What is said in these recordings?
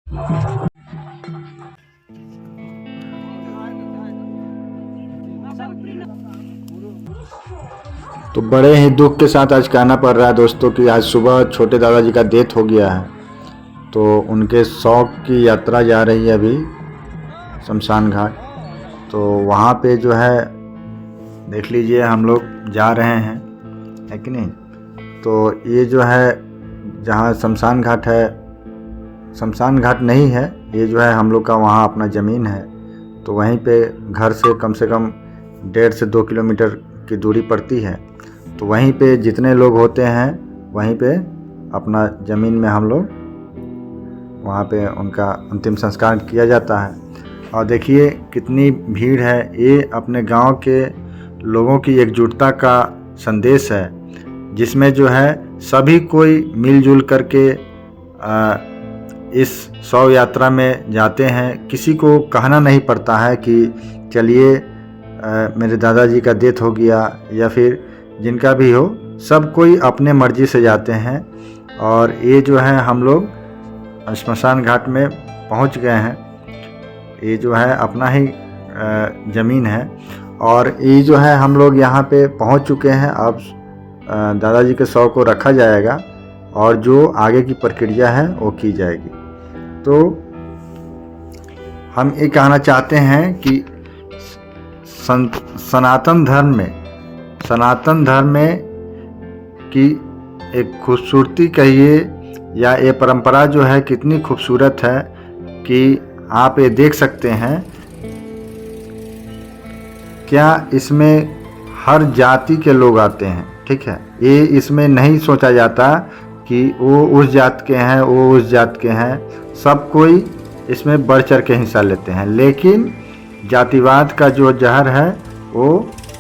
तो बड़े ही दुख के साथ आज कहना पड़ रहा है दोस्तों कि आज सुबह छोटे दादाजी का डेथ हो गया है। तो उनके शौक की यात्रा जा रही है अभी शमशान घाट। तो वहाँ पे जो है देख लीजिए हम लोग जा रहे हैं, है कि नहीं। तो ये जो है जहाँ शमशान घाट है, शमशान घाट नहीं है, ये जो है हम लोग का वहाँ अपना ज़मीन है। तो वहीं पे घर से कम 1.5 से 2 किलोमीटर की दूरी पड़ती है। तो वहीं पे जितने लोग होते हैं वहीं पे अपना ज़मीन में हम लोग वहाँ पे उनका अंतिम संस्कार किया जाता है। और देखिए कितनी भीड़ है। ये अपने गांव के लोगों की एकजुटता का संदेश है, जिसमें जो है सभी कोई मिलजुल करके इस शव यात्रा में जाते हैं। किसी को कहना नहीं पड़ता है कि चलिए मेरे दादाजी का डेथ हो गया, या फिर जिनका भी हो, सब कोई अपने मर्जी से जाते हैं। और ये जो है हम लोग शमशान घाट में पहुंच गए हैं। ये जो है अपना ही ज़मीन है और ये जो है हम लोग यहाँ पे पहुंच चुके हैं। अब दादाजी के शव को रखा जाएगा और जो आगे की प्रक्रिया है वो की जाएगी। तो हम ये कहना चाहते हैं कि सनातन धर्म में की एक खूबसूरती कहिए या ये परंपरा जो है कितनी खूबसूरत है कि आप ये देख सकते हैं। क्या इसमें हर जाति के लोग आते हैं, ठीक है। ये इसमें नहीं सोचा जाता कि वो उस जात के हैं, वो उस जात के हैं। सब कोई इसमें बढ़ चढ़ के हिस्सा लेते हैं, लेकिन जातिवाद का जो जहर है वो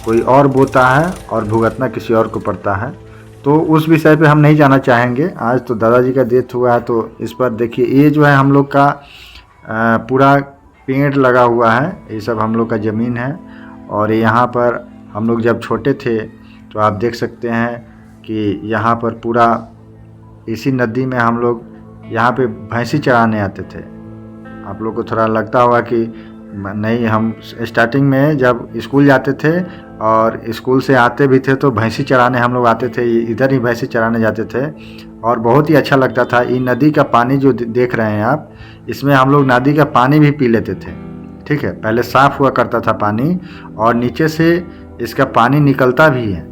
कोई और बोता है और भुगतना किसी और को पड़ता है। तो उस विषय पे हम नहीं जाना चाहेंगे। आज तो दादाजी का डेथ हुआ है, तो इस पर देखिए ये जो है हम लोग का पूरा पेड़ लगा हुआ है। ये सब हम लोग का ज़मीन है। और यहाँ पर हम लोग जब छोटे थे तो आप देख सकते हैं कि यहाँ पर पूरा इसी नदी में हम लोग यहाँ पे भैंसी चराने आते थे। आप लोग को थोड़ा लगता होगा कि नहीं, हम स्टार्टिंग में जब स्कूल जाते थे और स्कूल से आते भी थे तो भैंसी चराने हम लोग आते थे, इधर ही भैंसी चराने जाते थे और बहुत ही अच्छा लगता था। ये नदी का पानी जो देख रहे हैं आप, इसमें हम लोग नदी का पानी भी पी लेते थे, ठीक है। पहले साफ़ हुआ करता था पानी और नीचे से इसका पानी निकलता भी है,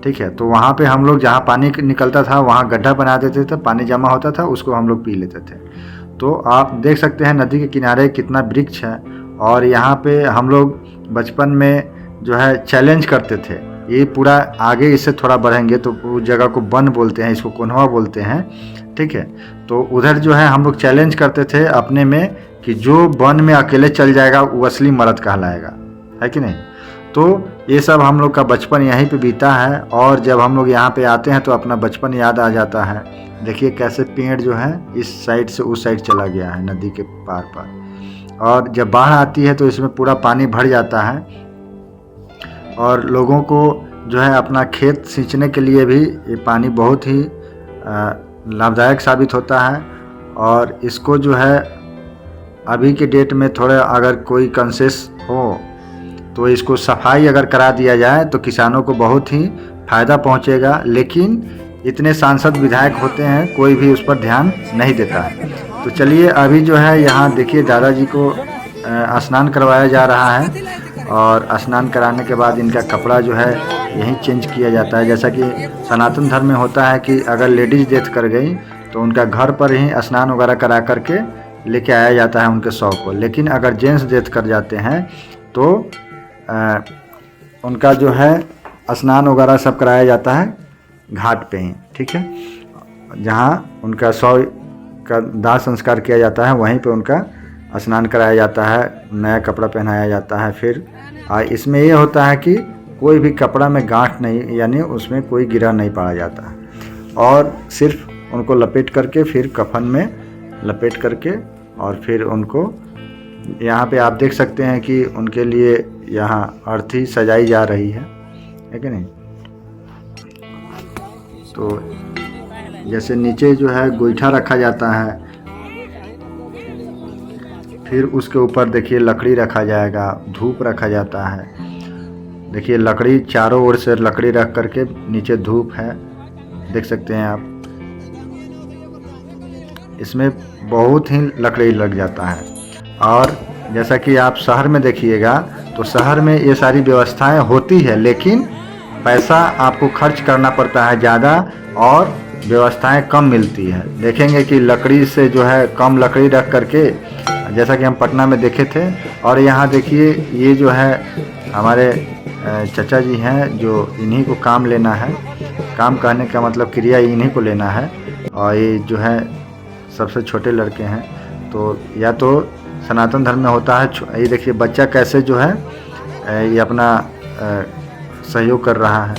ठीक है। तो वहाँ पे हम लोग जहाँ पानी निकलता था वहाँ गड्ढा बना देते थे, पानी जमा होता था, उसको हम लोग पी लेते थे। तो आप देख सकते हैं नदी के किनारे कितना वृक्ष है। और यहाँ पे हम लोग बचपन में जो है चैलेंज करते थे। ये पूरा आगे इससे थोड़ा बढ़ेंगे तो उस जगह को वन बोलते हैं, इसको कोन्हवा बोलते हैं, ठीक है। तो उधर जो है हम लोग चैलेंज करते थे अपने में कि जो वन में अकेले चल जाएगा वो असली मर्द कहलाएगा, है कि नहीं। तो ये सब हम लोग का बचपन यहीं पे बीता है। और जब हम लोग यहाँ पे आते हैं तो अपना बचपन याद आ जाता है। देखिए कैसे पेड़ जो है इस साइड से उस साइड चला गया है नदी के पार पार। और जब बाढ़ आती है तो इसमें पूरा पानी भर जाता है और लोगों को जो है अपना खेत सींचने के लिए भी ये पानी बहुत ही लाभदायक साबित होता है। और इसको जो है अभी के डेट में थोड़ा अगर कोई कंसेस हो तो इसको सफाई अगर करा दिया जाए तो किसानों को बहुत ही फ़ायदा पहुंचेगा। लेकिन इतने सांसद विधायक होते हैं, कोई भी उस पर ध्यान नहीं देता है। तो चलिए अभी जो है यहाँ देखिए दादाजी को स्नान करवाया जा रहा है और स्नान कराने के बाद इनका कपड़ा जो है यहीं चेंज किया जाता है। जैसा कि सनातन धर्म में होता है कि अगर लेडीज़ डेथ कर गई तो उनका घर पर ही स्नान वगैरह करा करके लेके आया जाता है उनके शव को। लेकिन अगर जेंट्स डेथ कर जाते हैं तो उनका जो है स्नान वगैरह सब कराया जाता है घाट पे ही, ठीक है। जहाँ उनका शव का दाह संस्कार किया जाता है वहीं पे उनका स्नान कराया जाता है, नया कपड़ा पहनाया जाता है। फिर इसमें ये होता है कि कोई भी कपड़ा में गांठ नहीं, यानी उसमें कोई गिरा नहीं पाया जाता है। और सिर्फ उनको लपेट करके फिर कफन में लपेट करके और फिर उनको यहाँ पे आप देख सकते हैं कि उनके लिए यहाँ अर्थी सजाई जा रही है कि नहीं। तो जैसे नीचे जो है गोईठा रखा जाता है फिर उसके ऊपर देखिए लकड़ी रखा जाएगा, धूप रखा जाता है। देखिए लकड़ी चारों ओर से लकड़ी रख करके नीचे धूप है, देख सकते हैं आप। इसमें बहुत ही लकड़ी लग जाता है। और जैसा कि आप शहर में देखिएगा तो शहर में ये सारी व्यवस्थाएं होती है, लेकिन पैसा आपको खर्च करना पड़ता है ज़्यादा और व्यवस्थाएं कम मिलती है। देखेंगे कि लकड़ी से जो है कम लकड़ी रख करके, जैसा कि हम पटना में देखे थे। और यहाँ देखिए ये जो है हमारे चचा जी हैं, जो इन्हीं को काम लेना है। काम कहने का मतलब क्रिया इन्हीं को लेना है। और ये जो है सबसे छोटे लड़के हैं। तो या तो सनातन धर्म में होता है, ये देखिए बच्चा कैसे जो है ये अपना सहयोग कर रहा है।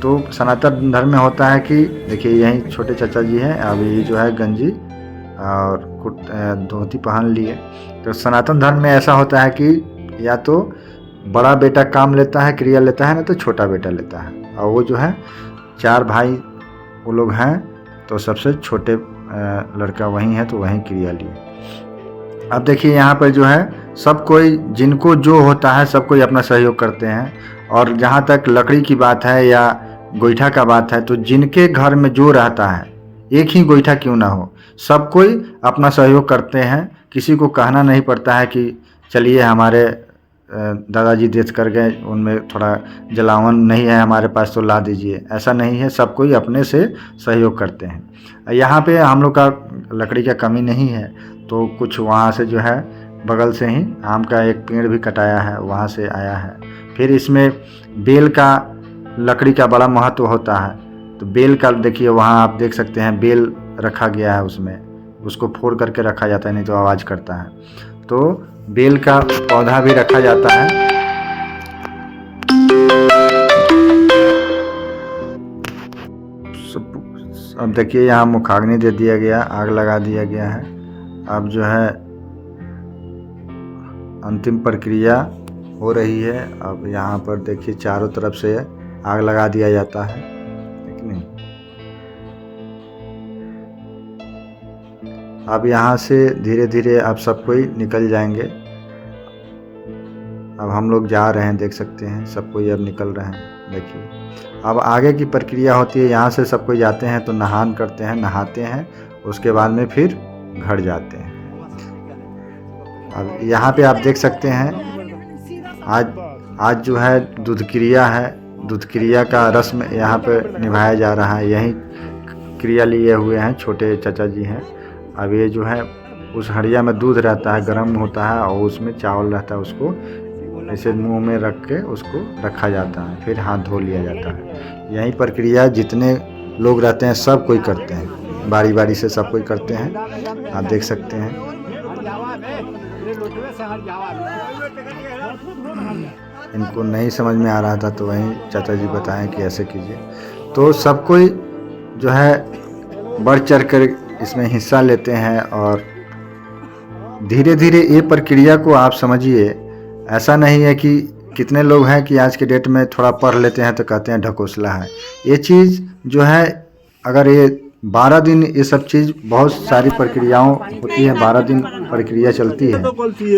तो सनातन धर्म में होता है कि देखिए यही छोटे चाचा जी हैं, अभी जो है गंजी और धोती पहन लिए। तो सनातन धर्म में ऐसा होता है कि या तो बड़ा बेटा काम लेता है, क्रिया लेता है, ना तो छोटा बेटा लेता है। और वो जो है 4 भाई वो लोग हैं, तो सबसे छोटे लड़का वही है, तो वही क्रिया लिए। अब देखिए यहाँ पर जो है सब कोई, जिनको जो होता है सब कोई अपना सहयोग करते हैं। और जहाँ तक लकड़ी की बात है या गोईठा का बात है, तो जिनके घर में जो रहता है, एक ही गोईठा क्यों ना हो, सब कोई अपना सहयोग करते हैं। किसी को कहना नहीं पड़ता है कि चलिए हमारे दादाजी डेथ कर गए, उनमें थोड़ा जलावन नहीं है हमारे पास तो ला दीजिए, ऐसा नहीं है। सब कोई अपने से सहयोग करते हैं। यहाँ पे हम लोग का लकड़ी का कमी नहीं है, तो कुछ वहाँ से जो है बगल से ही आम का एक पेड़ भी कटाया है, वहाँ से आया है। फिर इसमें बेल का लकड़ी का बड़ा महत्व होता है। तो बेल का देखिए वहाँ आप देख सकते हैं, बेल रखा गया है, उसमें उसको फोड़ करके रखा जाता है, नहीं तो आवाज़ करता है। तो बेल का पौधा भी रखा जाता है। अब देखिए यहाँ मुखाग्नि दे दिया गया, आग लगा दिया गया है। अब जो है अंतिम प्रक्रिया हो रही है। अब यहाँ पर देखिए चारों तरफ से आग लगा दिया जाता है, ठीक नहीं। अब यहाँ से धीरे धीरे अब सब कोई निकल जाएंगे। अब हम लोग जा रहे हैं, देख सकते हैं सब कोई अब निकल रहे हैं। देखिए अब आगे की प्रक्रिया होती है, यहाँ से सब कोई जाते हैं तो नहान करते हैं, नहाते हैं, उसके बाद में फिर घर जाते हैं। अब यहाँ पे आप देख सकते हैं आज जो है दूध क्रिया है, दूध क्रिया का रस्म यहाँ पे निभाया जा रहा है। यही क्रिया लिए हुए हैं छोटे चाचा जी हैं। अब ये जो है उस हड़िया में दूध रहता है, गर्म होता है, और उसमें चावल रहता है, उसको ऐसे मुंह में रख के उसको रखा जाता है, फिर हाथ धो लिया जाता है। यही प्रक्रिया जितने लोग रहते हैं सब कोई करते हैं, बारी बारी से सब कोई करते हैं। आप देख सकते हैं। इनको नहीं समझ में आ रहा था तो वहीं चाचा जी बताएं कि ऐसे कीजिए। तो सब कोई जो है बढ़ चढ़ कर इसमें हिस्सा लेते हैं। और धीरे धीरे ये प्रक्रिया को आप समझिए, ऐसा नहीं है कि कितने लोग हैं कि आज के डेट में थोड़ा पढ़ लेते हैं तो कहते हैं ढकोसला है। ये चीज़ जो है, अगर ये 12 दिन ये सब चीज़, बहुत सारी प्रक्रियाओं होती है, 12 दिन प्रक्रिया चलती है,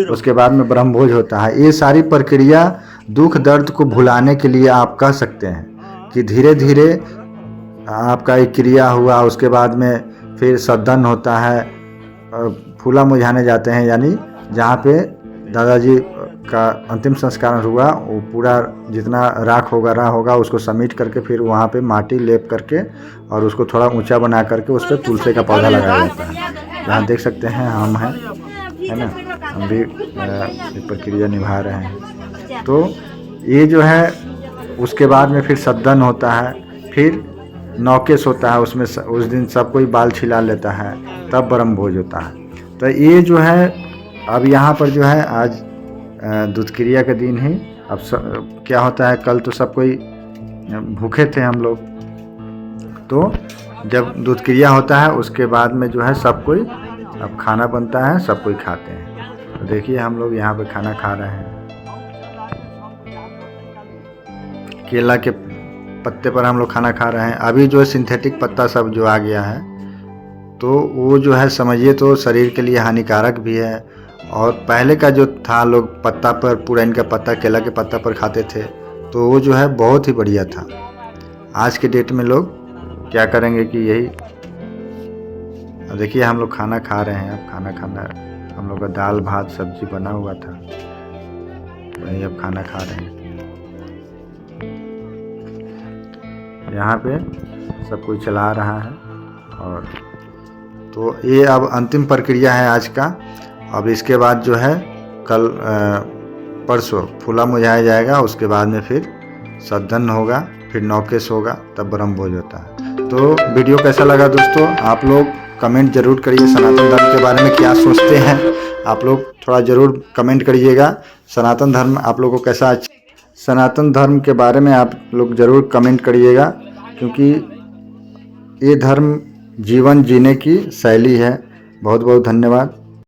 उसके बाद में ब्रह्मभोज होता है। ये सारी प्रक्रिया दुख दर्द को भुलाने के लिए आप कह सकते हैं कि धीरे धीरे आपका एक क्रिया हुआ, उसके बाद में फिर सद्दन होता है, फूला मुझाने जाते हैं, यानी जहाँ पे दादाजी का अंतिम संस्कार हुआ वो पूरा जितना राख होगा उसको समेट करके फिर वहाँ पे माटी लेप करके और उसको थोड़ा ऊंचा बना करके उस पर तुलसी का पौधा लगाया जाता है। यहाँ देख सकते हैं हम हैं, है ना, हम भी प्रक्रिया निभा रहे हैं। तो ये जो है उसके बाद में फिर सद्दन होता है, फिर नौकेश होता है, उसमें उस दिन सब कोई बाल छिला लेता है, तब ब्रह्म भोज होता है। तो ये जो है अब यहाँ पर जो है आज दूध क्रिया के दिन ही अब क्या होता है, कल तो सब कोई भूखे थे हम लोग, तो जब दूध क्रिया होता है उसके बाद में जो है सब कोई अब खाना बनता है, सब कोई खाते हैं। तो देखिए हम लोग यहाँ पे खाना खा रहे हैं, केला के पत्ते पर हम लोग खाना खा रहे हैं। अभी जो है सिंथेटिक पत्ता सब जो आ गया है, तो वो जो है समझिए तो शरीर के लिए हानिकारक भी है और पहले का जो था, लोग पत्ता पर, पुरैन का पत्ता, केला के पत्ता पर खाते थे, तो वो जो है बहुत ही बढ़िया था। आज के डेट में लोग क्या करेंगे कि यही, देखिए हम लोग खाना खा रहे हैं। अब खाना हम लोग का दाल भात सब्जी बना हुआ था, वही अब खाना खा रहे हैं। यहाँ पे सब कोई चला रहा है। और तो ये अब अंतिम प्रक्रिया है आज का। अब इसके बाद जो है कल परसों फूला मुझाया जाएगा, उसके बाद में फिर सद्धन होगा, फिर नौकेश होगा, तब ब्रह्म भोज होता है। तो वीडियो कैसा लगा दोस्तों, आप लोग कमेंट जरूर करिए। सनातन धर्म के बारे में क्या सोचते हैं आप लोग, थोड़ा ज़रूर कमेंट करिएगा। सनातन धर्म आप लोगों को कैसा, सनातन धर्म के बारे में आप लोग ज़रूर कमेंट करिएगा, क्योंकि ये धर्म जीवन जीने की शैली है। बहुत बहुत धन्यवाद।